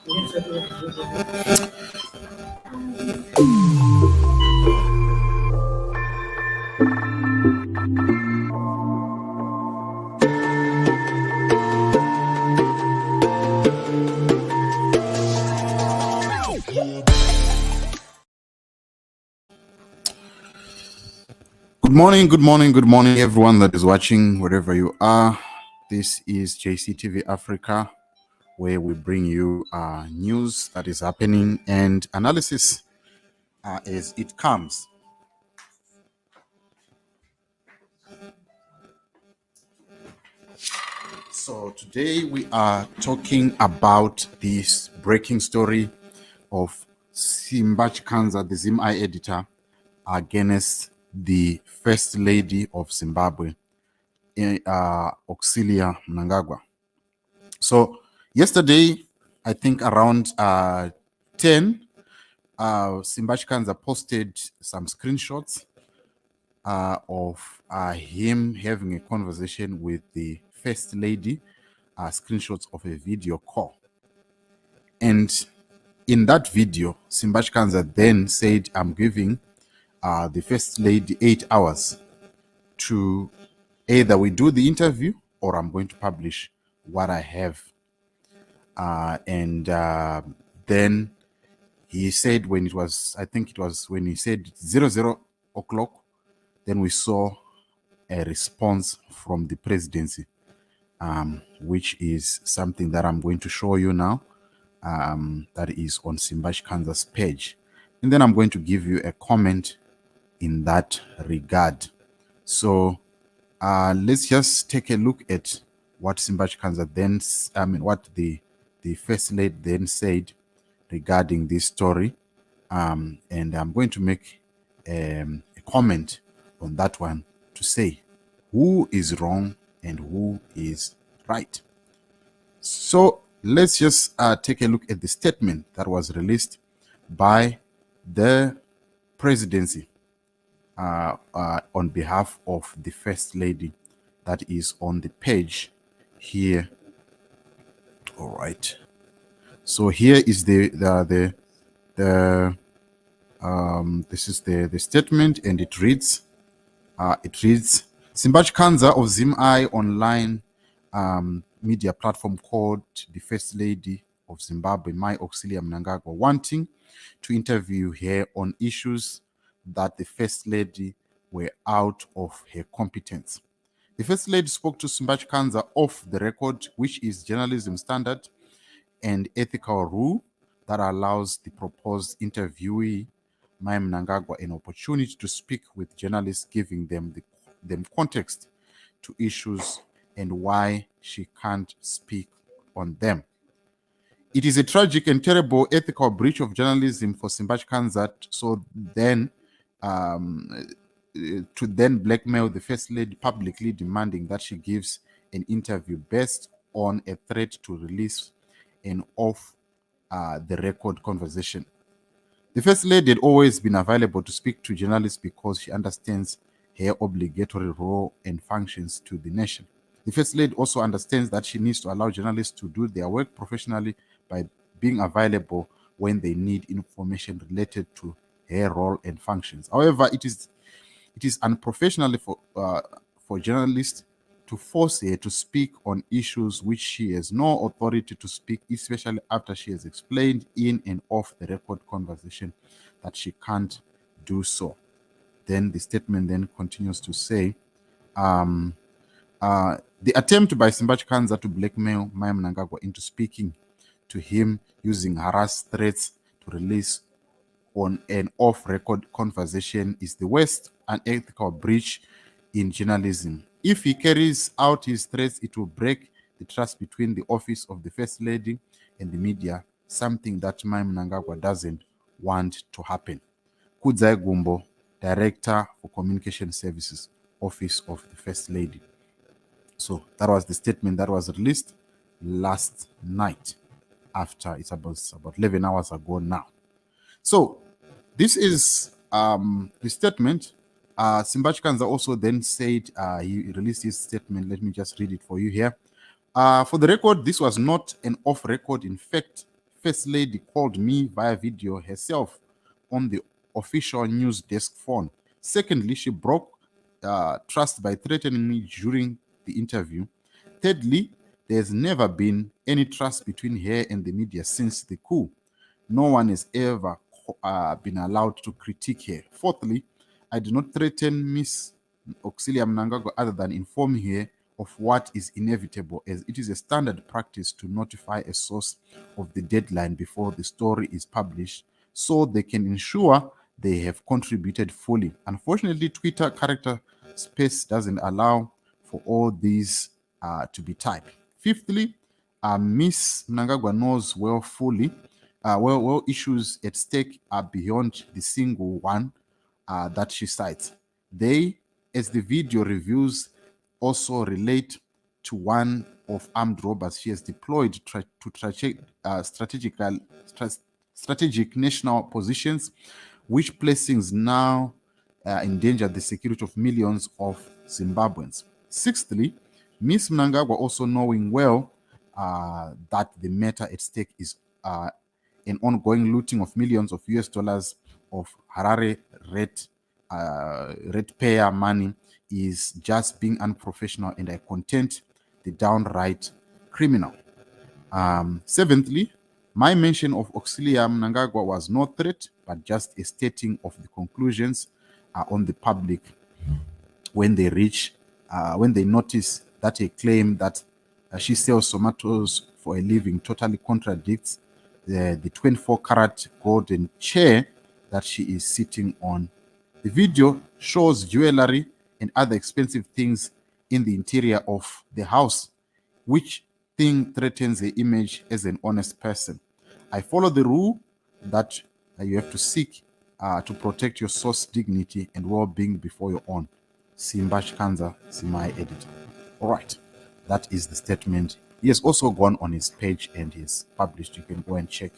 Good morning, everyone that is watching wherever you are. This is JCTV Africa, where we bring you news that is happening and analysis as it comes. So today we are talking about this breaking story of Simba Chikanza, the ZimEye editor, against the First Lady of Zimbabwe, Mai Mnangagwa. So yesterday, I think around 10, Simba Chikanza posted some screenshots of him having a conversation with the First Lady, screenshots of a video call. And in that video, Simba Chikanza then said, I'm giving the First Lady 8 hours to either we do the interview or I'm going to publish what I have. Then he said when it was, I think it was when he said 00 o'clock, then we saw a response from the presidency, which is something that I'm going to show you now. That is on Simba Chikanza's page. And then I'm going to give you a comment in that regard. So let's just take a look at what Simba Chikanza then, what the First Lady then said regarding this story. And I'm going to make a comment on that one to say who is wrong and who is right. So let's just take a look at the statement that was released by the presidency on behalf of the First Lady. That is on the page here. All right. So here is this is the statement, and it reads Simba Chikanza of ZimEye online media platform called the First Lady of Zimbabwe, Mai Mnangagwa, wanting to interview her on issues that the First Lady were out of her competence. The First Lady spoke to Simba Chikanza off the record, which is journalism standard and ethical rule that allows the proposed interviewee, Mai Mnangagwa, an opportunity to speak with journalists, giving them context to issues and why she can't speak on them. It is a tragic and terrible ethical breach of journalism for Simba Chikanza to then blackmail the First Lady, publicly demanding that she gives an interview based on a threat to release an off the record conversation. The First Lady had always been available to speak to journalists because she understands her obligatory role and functions to the nation. The First Lady also understands that she needs to allow journalists to do their work professionally by being available when they need information related to her role and functions. However, it is unprofessional for journalists to force her to speak on issues which she has no authority to speak, especially after she has explained in and off the record conversation that she can't do so. Then the statement then continues to say, the attempt by Simba Chikanza to blackmail Mai Mnangagwa into speaking to him using harass threats to release on an off-record conversation is the worst unethical breach in journalism. If he carries out his threats, it will break the trust between the office of the First Lady and the media, something that Mai Mnangagwa doesn't want to happen. Kudzai Gumbo, Director for Communication Services, Office of the First Lady. So that was the statement that was released last night. After it's about 11 hours ago now. So this is the statement. Simba Chikanza also then said he released his statement. Let me just read it for you here. For the record, this was not an off record. In fact, First Lady called me via video herself on the official news desk phone. Secondly, she broke trust by threatening me during the interview. Thirdly, there's never been any trust between her and the media since the coup. No one has ever been allowed to critique her. Fourthly, I do not threaten Miss Auxilia Mnangagwa other than inform her of what is inevitable, as it is a standard practice to notify a source of the deadline before the story is published so they can ensure they have contributed fully. Unfortunately, Twitter character space doesn't allow for all these to be typed. Fifthly, Miss Mnangagwa knows well issues at stake are beyond the single one that she cites. They, as the video reviews, also relate to one of armed robbers she has deployed strategic national positions, which placings now endanger the security of millions of Zimbabweans. Sixthly, Ms. Mnangagwa also knowing well that the matter at stake is an ongoing looting of millions of US dollars of Harare ratepayer money is just being unprofessional, and I contend the downright criminal. Seventhly, my mention of Auxilia Mnangagwa was no threat, but just a stating of the conclusions on the public when they notice that a claim that she sells tomatoes for a living totally contradicts the 24-karat golden chair that she is sitting on. The video shows jewelry and other expensive things in the interior of the house, which thing threatens the image as an honest person. I follow the rule that you have to seek to protect your source dignity and well-being before your own. Simba Chikanza, ZimEye editor. All right, that is the statement. He has also gone on his page and he's published. You can go and check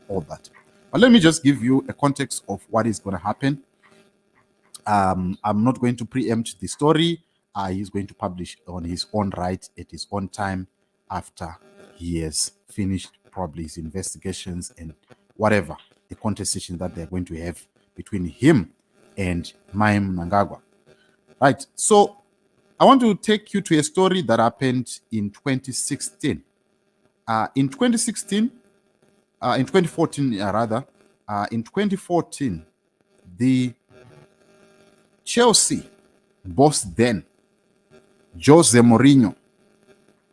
all that. But let me just give you a context of what is going to happen. I'm not going to preempt the story. He's going to publish on his own right at his own time after he has finished probably his investigations and whatever the contestation that they're going to have between him and Mai Mnangagwa. Right. So I want to take you to a story that happened in 2016. In 2014, in 2014, the Chelsea boss then, Jose Mourinho,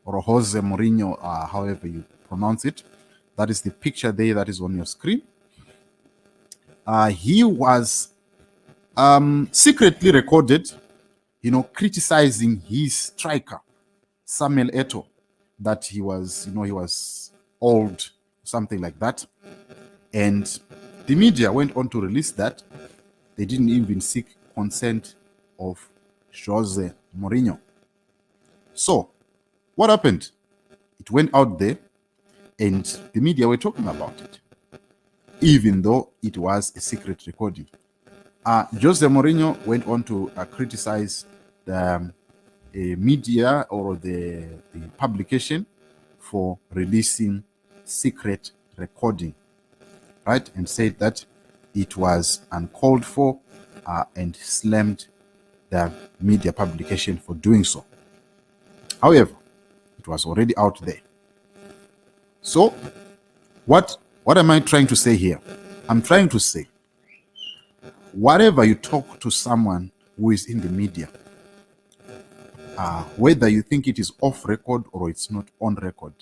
or Jose Mourinho, however you pronounce it, that is the picture there that is on your screen. He was secretly recorded, criticizing his striker, Samuel Eto'o, that he was old, something like that. And the media went on to release that. They didn't even seek consent of Jose Mourinho. So, what happened? It went out there, and the media were talking about it, even though it was a secret recording. Jose Mourinho went on to criticize the media or the publication for releasing secret recording, right? And said that it was uncalled for and slammed the media publication for doing so. However, it was already out there. So, what am I trying to say here? I'm trying to say, whatever you talk to someone who is in the media, whether you think it is off record or it's not on record,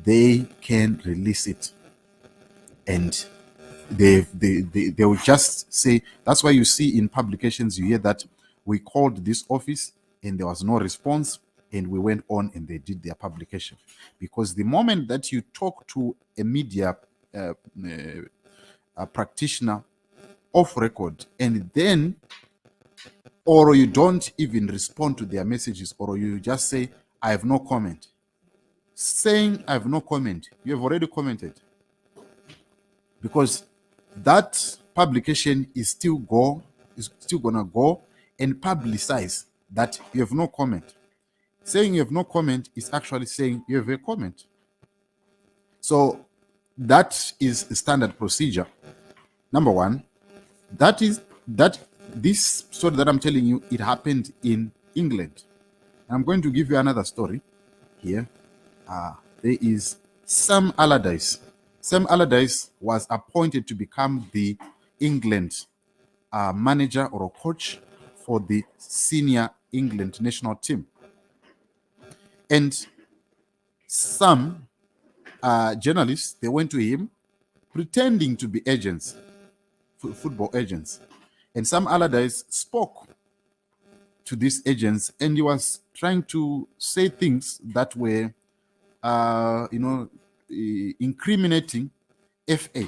they can release it, and they will just say. That's why you see in publications, you hear that we called this office and there was no response, and we went on and they did their publication. Because the moment that you talk to a media practitioner off record, and then, or you don't even respond to their messages, or you just say, I have no comment. Saying I have no comment, you have already commented. Because that publication is still gonna go and publicize that you have no comment. Saying you have no comment is actually saying you have a comment. So that is standard procedure. Number one, that this story that I'm telling you, it happened in England. I'm going to give you another story here. There is Sam Allardyce. Sam Allardyce was appointed to become the England manager or a coach for the senior England national team. And some journalists, they went to him pretending to be agents, football agents. And Sam Allardyce spoke to these agents, and he was trying to say things that were, incriminating FA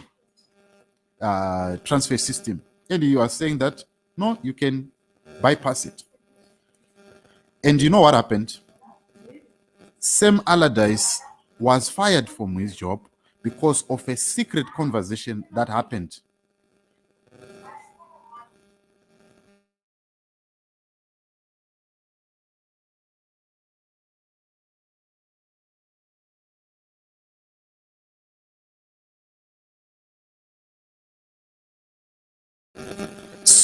transfer system. And he was saying that, no, you can bypass it. And you know what happened? Sam Allardyce was fired from his job because of a secret conversation that happened.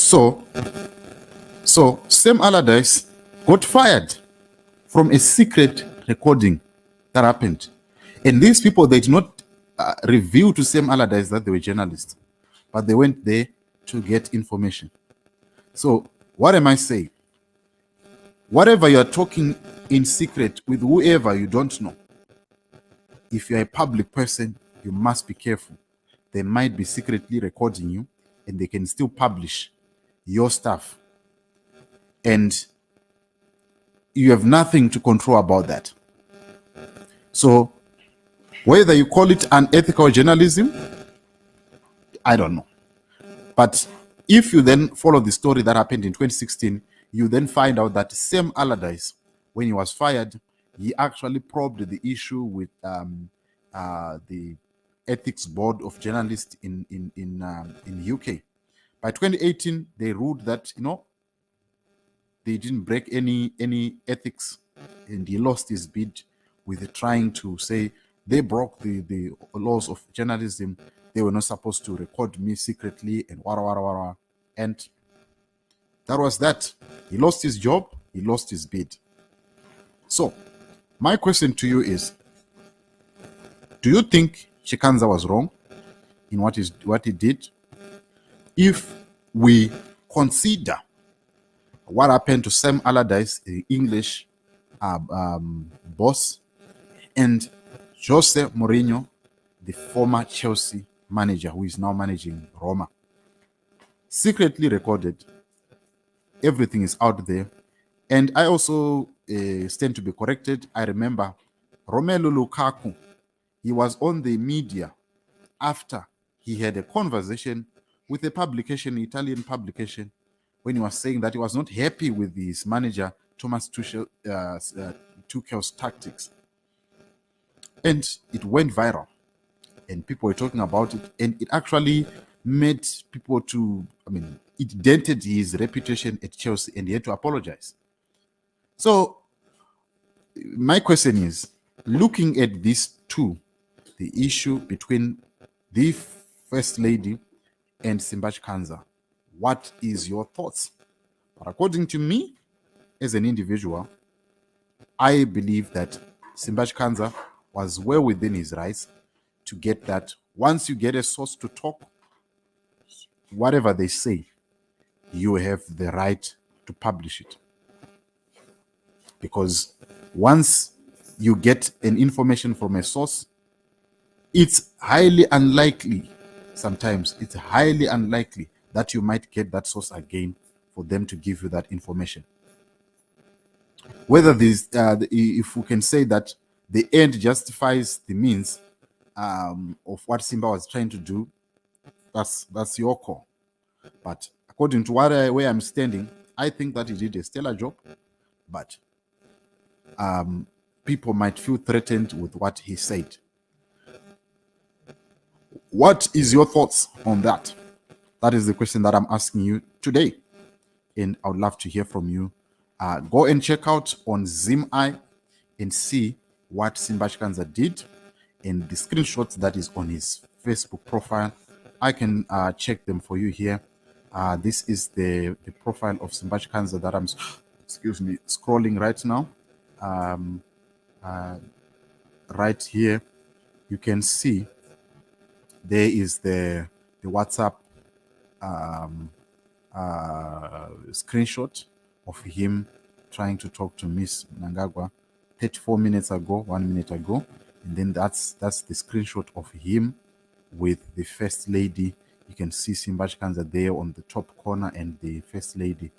So Sam Allardyce got fired from a secret recording that happened. And these people, they did not reveal to Sam Allardyce that they were journalists, but they went there to get information. So what am I saying? Whatever you are talking in secret with whoever you don't know, if you're a public person, you must be careful. They might be secretly recording you, and they can still publish your stuff. And you have nothing to control about that. So whether you call it unethical journalism, I don't know. But if you then follow the story that happened in 2016, you then find out that Sam Allardyce, when he was fired, he actually probed the issue with the ethics board of journalists in UK. By 2018, they ruled that they didn't break any ethics, and he lost his bid with trying to say they broke the laws of journalism. They were not supposed to record me secretly and wara. And that was that. He lost his job, he lost his bid. So my question to you is, do you think Chikanza was wrong in what he did? If we consider what happened to Sam Allardyce, the English boss, and Jose Mourinho, the former Chelsea manager who is now managing Roma, secretly recorded. Everything is out there. And I also stand to be corrected. I remember Romelu Lukaku, he was on the media after he had a conversation with a publication, Italian publication, when he was saying that he was not happy with his manager, Thomas Tuchel's tactics. And it went viral. And people were talking about it. And it actually made people it dented his reputation at Chelsea, and he had to apologize. So my question is, looking at these two, the issue between the First Lady and Simba Chikanza, what is your thoughts? But according to me, as an individual, I believe that Simba Chikanza was well within his rights to get that. Once you get a source to talk, whatever they say, you have the right to publish it. Because once you get an information from a source, it's highly unlikely, sometimes it's highly unlikely that you might get that source again for them to give you that information. Whether this, if we can say that the end justifies the means of what Simba was trying to do, that's your call. But according to where I'm standing, I think that he did a stellar job. But people might feel threatened with what he said. What is your thoughts on that? That is the question that I'm asking you today. And I would love to hear from you. Go and check out on ZimEye and see what Simba Chikanza did and the screenshots that is on his Facebook profile. I can check them for you here. This is the profile of Simba Chikanza that I'm excuse me, scrolling right now. Right here you can see there is the WhatsApp screenshot of him trying to talk to Miss Mnangagwa 34 minutes ago, 1 minute ago, and then that's the screenshot of him with the First Lady. You can see Simba Chikanza there on the top corner and the First Lady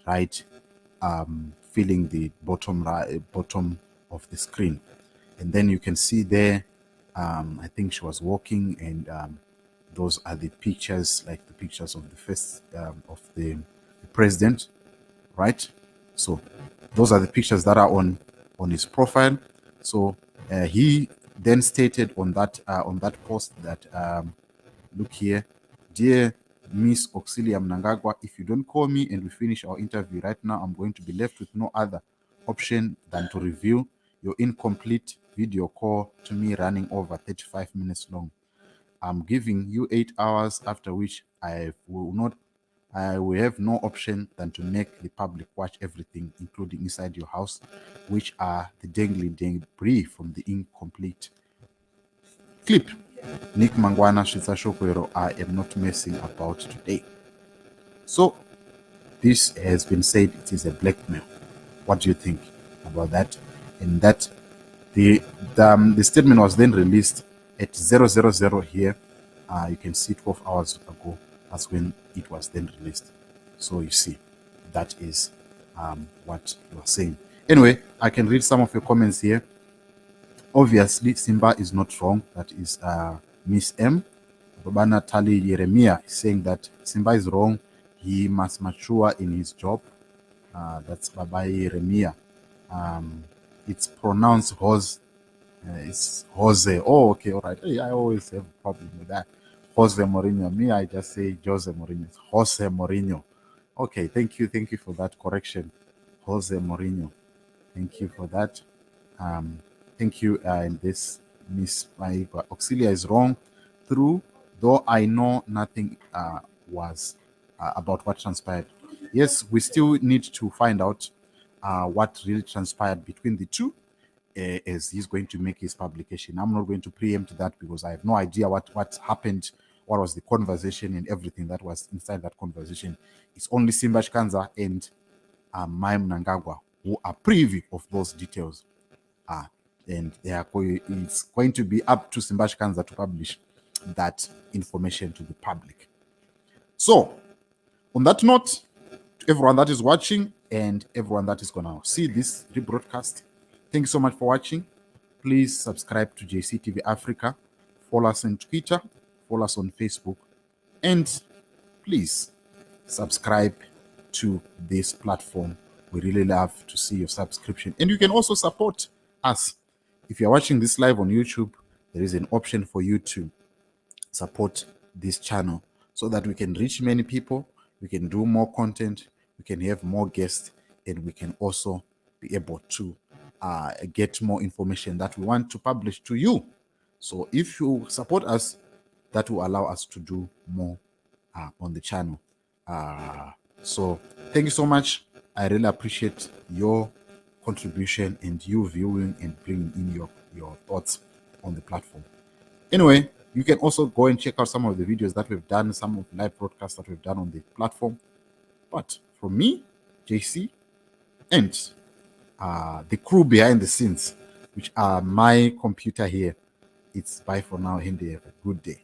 right filling the bottom of the screen. And then you can see there I think she was walking, and those are the pictures, like the pictures of the first of the president, right? So those are the pictures that are on his profile. So he then stated on that post that look here, dear Miss Auxilia Mnangagwa, if you don't call me and we finish our interview right now, I'm going to be left with no other option than to review your incomplete video call to me running over 35 minutes long. I'm giving you 8 hours, after which I will have no option than to make the public watch everything, including inside your house, which are the dangling debris from the incomplete clip. Nick Mangwana Shitsa Shokwero, I am not messing about today. So this has been said, it is a blackmail. What do you think about that? And that the statement was then released at 000 here. You can see 12 hours ago. That's when it was then released. So you see, that is what you are saying. Anyway, I can read some of your comments here. Obviously, Simba is not wrong. That is Miss M. Babana Tali Jeremiah is saying that Simba is wrong. He must mature in his job. That's Baba Jeremiah. It's pronounced Hose. It's Jose. Oh, okay, all right. Hey, I always have a problem with that. Jose Mourinho. Me, I just say Jose Mourinho. It's Jose Mourinho. Okay, thank you for that correction. Jose Mourinho. Thank you for that. Thank you. And this Miss Mai Auxilia is wrong. True, though I know nothing was about what transpired. Yes, we still need to find out what really transpired between the two as he's going to make his publication. I'm not going to preempt that because I have no idea what happened, what was the conversation and everything that was inside that conversation. It's only Simba Chikanza and Mai Mnangagwa who are privy of those details. And it's going to be up to Simba Chikanza to publish that information to the public. So, on that note, to everyone that is watching and everyone that is going to see this rebroadcast, thank you so much for watching. Please subscribe to JCTV Africa. Follow us on Twitter. Follow us on Facebook. And please subscribe to this platform. We really love to see your subscription. And you can also support us. If you're watching this live on YouTube, there is an option for you to support this channel so that we can reach many people, we can do more content, we can have more guests, and we can also be able to get more information that we want to publish to you. So if you support us, that will allow us to do more on the channel. So thank you so much. I really appreciate your contribution and you viewing and bringing in your thoughts on the platform. Anyway, you can also go and check out some of the videos that we've done, some of the live broadcasts that we've done on the platform. But from me, JC, and the crew behind the scenes, which are my computer here, it's bye for now. Hindi, have a good day.